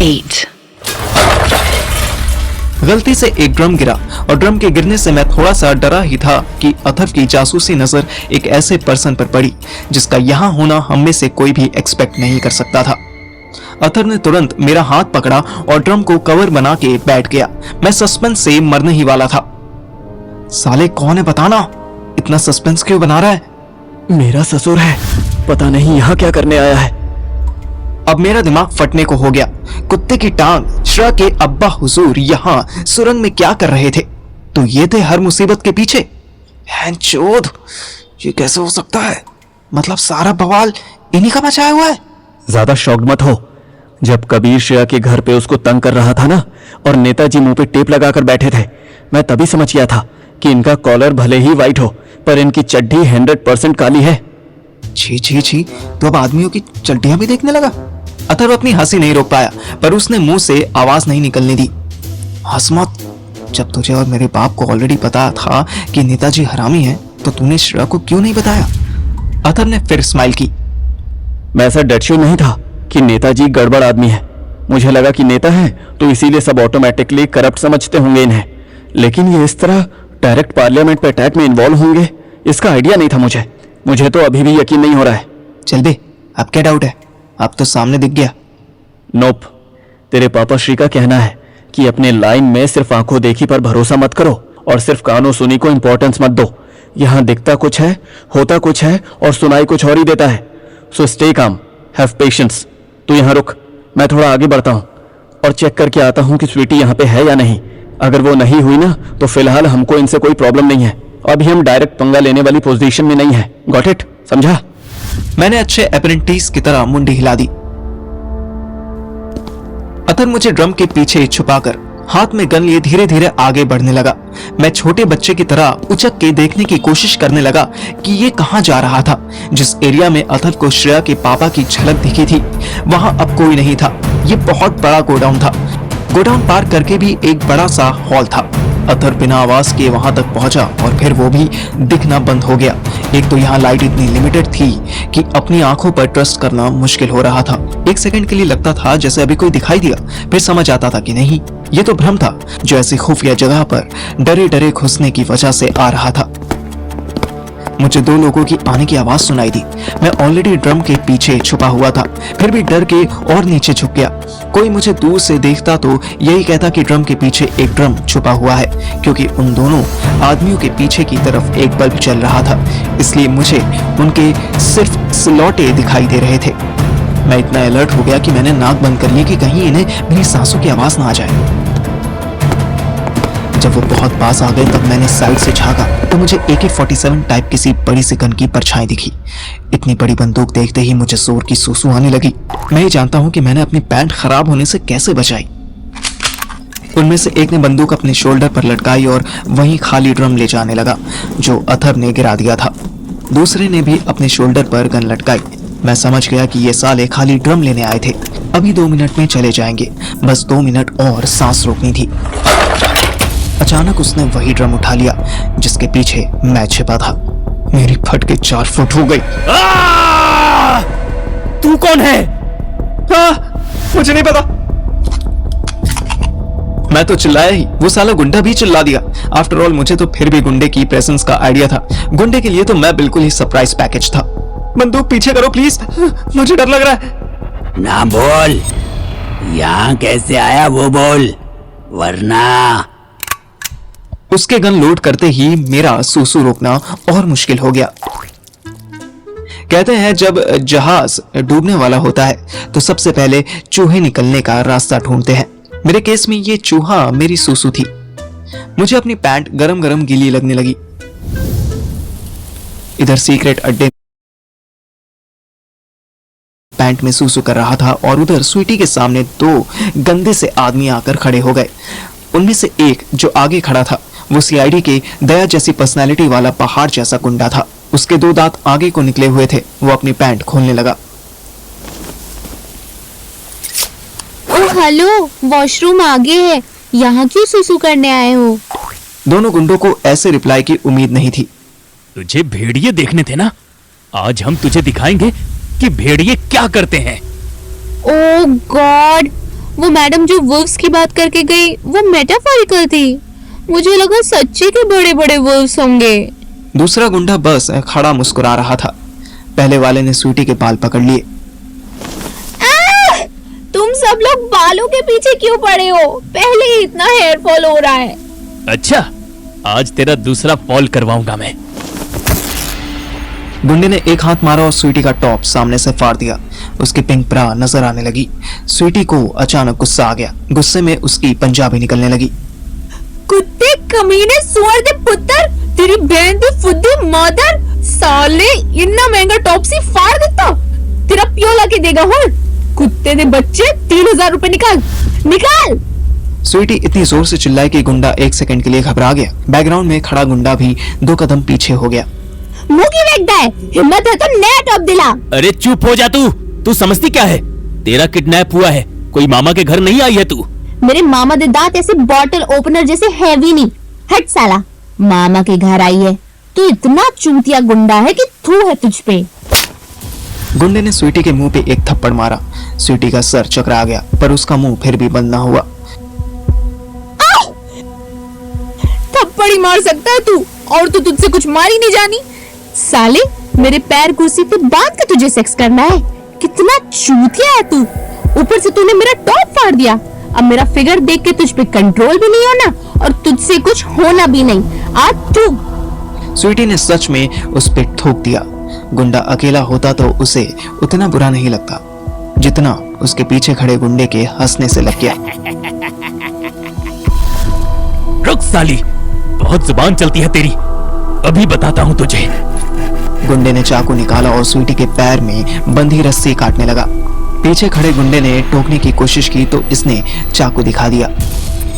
8. गलती से एक ड्रम गिरा और ड्रम के गिरने से मैं थोड़ा सा डरा ही था कि अथर की जासूसी नजर एक ऐसे पर्सन पर पड़ी जिसका यहाँ होना हम में से कोई भी एक्सपेक्ट नहीं कर सकता था। अथर ने तुरंत मेरा हाथ पकड़ा और ड्रम को कवर बना के बैठ गया। मैं सस्पेंस से मरने ही वाला था। साले कौन है बताना, इतना सस्पेंस क्यों बना रहा है? मेरा ससुर है, पता नहीं यहाँ क्या करने आया है। अब मेरा दिमाग फटने को हो गया। कुत्ते की टांग, श्रा के अब्बा हुजूर यहाँ सुरंग में क्या कर रहे थे? तो ये थे हर मुसीबत के पीछे। हैंचोद, ये कैसे हो सकता है? मतलब सारा बवाल इन्हीं का मचाया हुआ है। ज्यादा शॉक्ड मत हो। जब कबीर श्रेया के घर पे उसको तंग कर रहा था ना, और नेताजी मुंह पे टेप लगाकर बैठे थे, मैं तभी समझ गया था कि इनका कॉलर भले ही व्हाइट हो पर इनकी चड्डी 100% काली है। छी छी छी, तो अब आदमियों की चड्डियां भी देखने लगा। अथर्व अपनी हंसी नहीं रोक पाया, पर उसने मुंह से आवाज नहीं निकलने दी। हंस मत, जब तुझे और मेरे बाप को ऑलरेडी पता था कि नेताजी हरामी है, तो तूने श्रेया को क्यों नहीं बताया? अथर्व ने फिर स्माइल की। मैं ऐसा डेड श्योर नहीं था कि नेताजी गड़बड़ आदमी है। मुझे लगा कि नेता है तो इसीलिए सब ऑटोमेटिकली करप्ट समझते होंगे इन्हें, लेकिन ये इस तरह डायरेक्ट पार्लियामेंट पे अटैक में इन्वॉल्व होंगे, इसका आइडिया नहीं था मुझे तो अभी भी यकीन नहीं हो रहा है। चल बे, अब क्या डाउट है? अब तो सामने दिख गया। नोप, तेरे पापा श्री का कहना है कि अपने लाइन में सिर्फ आंखों देखी पर भरोसा मत करो और सिर्फ कानों सुनी को इंपॉर्टेंस मत दो। यहाँ दिखता कुछ है, होता कुछ है और सुनाई कुछ और ही देता है। So stay calm, have patience. तू यहाँ रुक, मैं थोड़ा आगे बढ़ता हूँ और चेक करके आता हूँ कि स्वीटी यहाँ पे है या नहीं। अगर वो नहीं हुई ना, तो फिलहाल हमको इनसे कोई प्रॉब्लम नहीं है। अभी हम डायरेक्ट पंगा लेने वाली पोजीशन में नहीं है। Got it? समझा? मैंने अच्छे अप्रेंटिस की तरह मुंडी हिला दी। अथर मुझे ड्रम के पीछे छुपाकर हाथ में गन लिए धीरे धीरे आगे बढ़ने लगा। मैं छोटे बच्चे की तरह उचक के देखने की कोशिश करने लगा कि ये कहां जा रहा था। जिस एरिया में अथर को श्रेया के पापा की झलक दिखी थी, वहां अब कोई नहीं था। ये बहुत बड़ा गोडाउन था। गोडाउन पार करके भी एक बड़ा सा हॉल था। अथर बिना आवाज के वहां तक पहुंचा और फिर वो भी दिखना बंद हो गया। एक तो यहाँ लाइट इतनी लिमिटेड थी कि अपनी आंखों पर ट्रस्ट करना मुश्किल हो रहा था। एक सेकंड के लिए लगता था जैसे अभी कोई दिखाई दिया, फिर समझ आता था कि नहीं, ये तो भ्रम था जो ऐसी खुफिया जगह पर डरे डरे घुसने की वजह से आ रहा था। मुझे दो लोगों की आने की आवाज सुनाई दी। मैं ऑलरेडी ड्रम के पीछे छुपा हुआ था, फिर भी डर के और नीचे झुक गया। कोई मुझे दूर से देखता तो यही कहता कि ड्रम के पीछे एक ड्रम छुपा हुआ है, क्योंकि उन दोनों आदमियों के पीछे की तरफ एक बल्ब जल रहा था, इसलिए मुझे उनके सिर्फ स्लॉटे दिखाई दे रहे थे। मैं इतना अलर्ट हो गया कि मैंने नाक बंद कर ली कि कहीं इन्हें मेरी सांसों की आवाज ना आ जाए। जब वो बहुत पास आ गए तब मैंने साइड से झांका तो मुझे AK-47 टाइप किसी बड़ी सी गन की परछाई दिखी। इतनी बड़ी बंदूक देखते ही मुझे जोर की सूसू आने लगी। मैं ही जानता हूं कि मैंने अपनी पैंट खराब होने से कैसे बचाई। उनमें से एक ने बंदूक अपने शोल्डर पर लटकाई और वहीं खाली ड्रम ले जाने लगा जो अथर ने गिरा दिया था। दूसरे ने भी अपने शोल्डर पर गन लटकाई। मैं समझ गया कि ये साले खाली ड्रम लेने आए थे। अभी 2 मिनट में चले जाएंगे, बस 2 मिनट और सांस रोकनी थी। अचानक उसने वही ड्रम उठा लिया जिसके पीछे मैं छिपा था। मेरी फट के 4 फुट हो गई। तू कौन है? मुझे नहीं पता। मैं तो चिल्लाया ही, वो साला गुंडा भी चिल्ला दिया। आफ्टर ऑल मुझे तो फिर भी गुंडे की प्रेजेंस का आइडिया था। गुंडे के लिए तो मैं बिल्कुल ही सरप्राइज पैकेज था। बंदूक पीछे करो प्लीज, मुझे डर लग रहा है। ना बोल, यहाँ कैसे आया वो बोल, वरना। उसके गन लोड करते ही मेरा सूसू रोकना और मुश्किल हो गया। कहते हैं जब जहाज डूबने वाला होता है तो सबसे पहले चूहे निकलने का रास्ता ढूंढते हैं। मेरे केस में ये चूहा मेरी सूसू थी। मुझे अपनी पैंट गरम गरम गीली लगने लगी। इधर सीक्रेट अड्डे पैंट में सूसू कर रहा था और उधर स्वीटी के सामने 2 गंदे से आदमी आकर खड़े हो गए। उनमें से एक जो आगे खड़ा था वो CID के दया जैसी पर्सनैलिटी वाला पहाड़ जैसा गुंडा था। उसके 2 दांत आगे को निकले हुए थे। वो अपनी पैंट खोलने लगा। हेलो, वॉशरूम आगे है, यहाँ क्यों सुसु करने आए हो? दोनों गुंडों को ऐसे रिप्लाई की उम्मीद नहीं थी। तुझे भेड़िए देखने थे ना, आज हम तुझे दिखाएंगे कि भेड़िए क्या करते हैं। ओह गॉड, वो मैडम जो वुल्व्स की बात करके गई वो मेटाफोरिकल थी। मुझे लगा सच्चे के बड़े बड़े वुल्व्स होंगे। दूसरा गुंडा बस खड़ा मुस्कुरा रहा था। पहले वाले ने स्वीटी के बाल पकड़ लिए। तुम सब लोग बालों के पीछे क्यों पड़े हो? पहले ही इतना हेयर फॉल हो रहा है। अच्छा, आज तेरा दूसरा फॉल करवाऊंगा मैं। गुंडे ने एक हाथ मारा और स्वीटी का टॉप सामने से फाड़ दिया। उसकी पिंक ब्रा नजर आने लगी। स्वीटी को अचानक गुस्सा आ गया। गुस्से में उसकी पंजाबी निकलने लगी। कुत्ते, कमीने, सुअर दे पुत्र, तेरी बहन दी फुद्दी मदर, साले इतना महंगा टॉप सी फाड़ देता। तेरा प्यो लाके देगा हो। कुत्ते दे बच्चे, 3000 रुपए निकाल निकाल। स्वीटी इतनी जोर से चिल्लाई कि गुंडा 1 सेकंड के लिए घबरा गया। बैकग्राउंड में खड़ा गुंडा भी 2 कदम पीछे हो गया। मुंह की देखता है, हिम्मत है तो नया टॉप दिला। अरे चुप हो जा तू समझती क्या है? तेरा किडनैप हुआ है, कोई मामा के घर नहीं आई है तू। मेरे मामा दे दांत ऐसे बॉटल ओपनर जैसे हैवी नहीं। हट साला, मामा के घर आई है। तू इतना चूतिया गुंडा है कि थू है तुझ पे। गुंडे ने स्वीटी के मुंह पे एक थप्पड़ मारा। स्वीटी का सर चकरा गया, पर उसका मुंह फिर भी बंद ना हुआ। थप्पड़ ही मार सकता है तू, और तू तुझसे कुछ मार ही नहीं जानी। साले, मेरे पैर कुर्सी पे बांध के तुझे सेक्स करना है? कितना चूतिया है तू। ऊपर से तूने मेरा टॉप फाड़ दिया। अब मेरा फिगर देख के तुझ पे कंट्रोल भी नहीं होना और तुझसे कुछ होना भी नहीं। आज तू। स्वीटी ने सच में उस पे थूक दिया। गुंडा अकेला होता तो उसे उतना बुरा नहीं लगता जितना उसके पीछे खड़े गुंडे के हंसने से लग गया। रुक साली, बहुत जुबान चलती है तेरी, अभी बताता हूँ तुझे। गुंडे ने चाकू निकाला और स्वीटी के पैर में बंधी रस्सी काटने लगा। पीछे खड़े गुंडे ने टोकने की कोशिश की तो इसने चाकू दिखा दिया।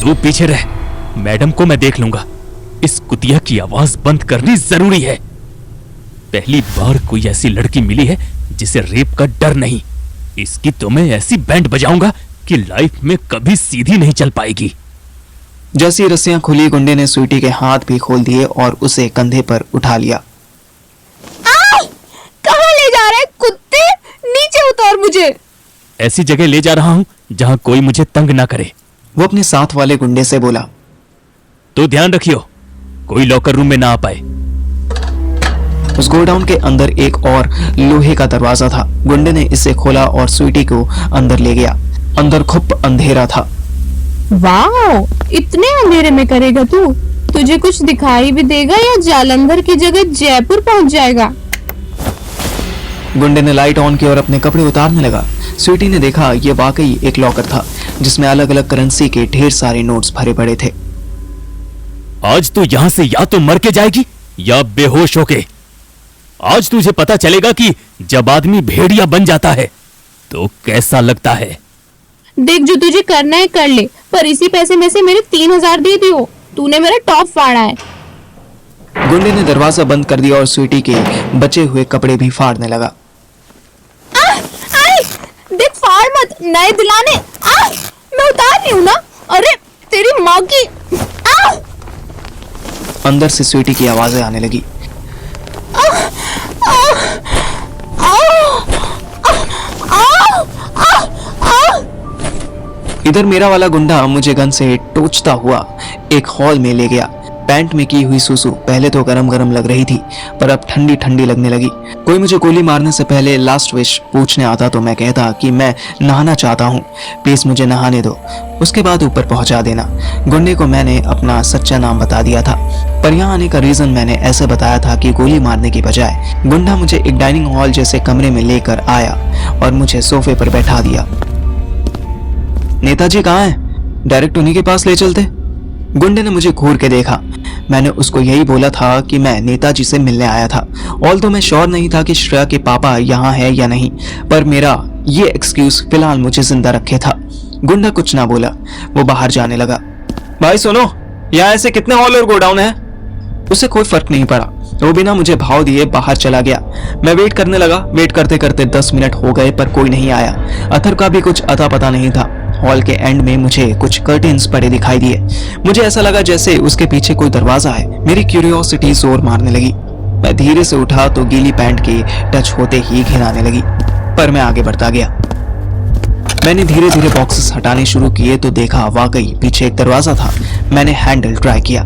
तू पीछे रह, मैडम को मैं देख लूंगा। इस कुतिया की आवाज बंद करनी जरूरी है। पहली बार कोई ऐसी लड़की मिली है जिसे रेप का डर नहीं। इसकी तो मैं ऐसी बैंड बजाऊंगा कि लाइफ में कभी सीधी नहीं चल पाएगी। जैसी रस्सियां खुली, गुंडे ने स्वीटी के हाथ भी खोल दिए और उसे कंधे पर उठा लिया। कहाँ ले जा रहा है कुत्ते? नीचे उतार मुझे। ऐसी जगह ले जा रहा हूं जहां कोई मुझे तंग ना करे। वो अपने साथ वाले गुंडे से बोला। तो ध्यान रखियो, कोई लॉकर रूम में ना आ पाए। उस गोडाउन के अंदर एक और लोहे का दरवाजा था। गुंडे ने इसे खोला और स्वीटी को अंदर ले गया। अंदर खूब अंधेरा था। वाओ, इतने अंधेरे में करेगा तू? तुझे कुछ दिखाई भी देगा या जालंधर की जगह जयपुर पहुंच जाएगा? गुंडे ने लाइट ऑन की और अपने कपड़े उतारने लगा। स्वीटी ने देखा यह वाकई एक लॉकर था जिसमें अलग अलग करेंसी के ढेर सारे नोट्स भरे पड़े थे। आज तू यहां से या तो मर के जाएगी या बेहोश होके। आज तुझे पता चलेगा कि जब आदमी भेड़िया बन जाता है तो कैसा लगता है। देख, जो तुझे करना है कर ले, पर इसी पैसे में से मेरे 3000 दे दियो। तूने मेरा टॉप फाड़ा है। गुंडे ने दरवाजा बंद कर दिया और स्वीटी के बचे हुए कपड़े भी फाड़ने लगा। देख, फाड़ मत, नए दिलाने। मैं उतार रही हूँ ना। अरे तेरी माँ की। अंदर से स्वीटी की आवाजें आने लगी। इधर मेरा वाला गुंडा मुझे गन से टोचता हुआ एक हॉल में ले गया। पैंट में की हुई सुसु पहले तो गरम गरम लग रही थी, पर अब ठंडी ठंडी लगने लगी। कोई मुझे गोली मारने से पहले लास्ट विश पूछने आता तो मैं कहता कि मैं नहाना चाहता हूँ, प्लीज मुझे नहाने दो, उसके बाद ऊपर पहुंचा देना। गुंडे को मैंने अपना सच्चा नाम बता दिया था, पर यहाँ आने का रीजन मैंने ऐसे बताया था कि गोली मारने की बजाय गुंडा मुझे एक डाइनिंग हॉल जैसे कमरे में लेकर आया और मुझे सोफे पर बैठा दिया। नेताजी कहाँ हैं? डायरेक्ट उन्हीं के पास ले चलते। गुंडे ने मुझे घूर के देखा। मैंने उसको यही बोला था कि मैं नेताजी से मिलने आया था। ऑल्दो मैं श्योर नहीं था कि श्रेया के पापा यहाँ है या नहीं, पर मेरा ये एक्सक्यूज फिलहाल मुझे जिंदा रखे था। गुंडा कुछ ना बोला, वो बाहर जाने लगा। भाई सुनो, यहाँ ऐसे कितने हॉल और गोडाउन है? उसे कोई फर्क नहीं पड़ा, वो बिना मुझे भाव दिए बाहर चला गया। मैं वेट करने लगा। वेट करते करते 10 मिनट हो गए पर कोई नहीं आया। अथर का भी कुछ अता पता नहीं था। हॉल के एंड में मुझे कुछ कर्टेन्स पड़े दिखाई दिए। मुझे ऐसा लगा जैसे उसके पीछे कोई दरवाजा है। मेरी क्यूरियोसिटी जोर मारने लगी। मैं धीरे से उठा तो गीली पैंट के टच होते ही घिनाने लगी, पर मैं आगे बढ़ता गया। मैंने धीरे धीरे बॉक्सेस हटाने शुरू किए तो देखा वाकई पीछे एक दरवाजा था। मैंने हैंडल ट्राई किया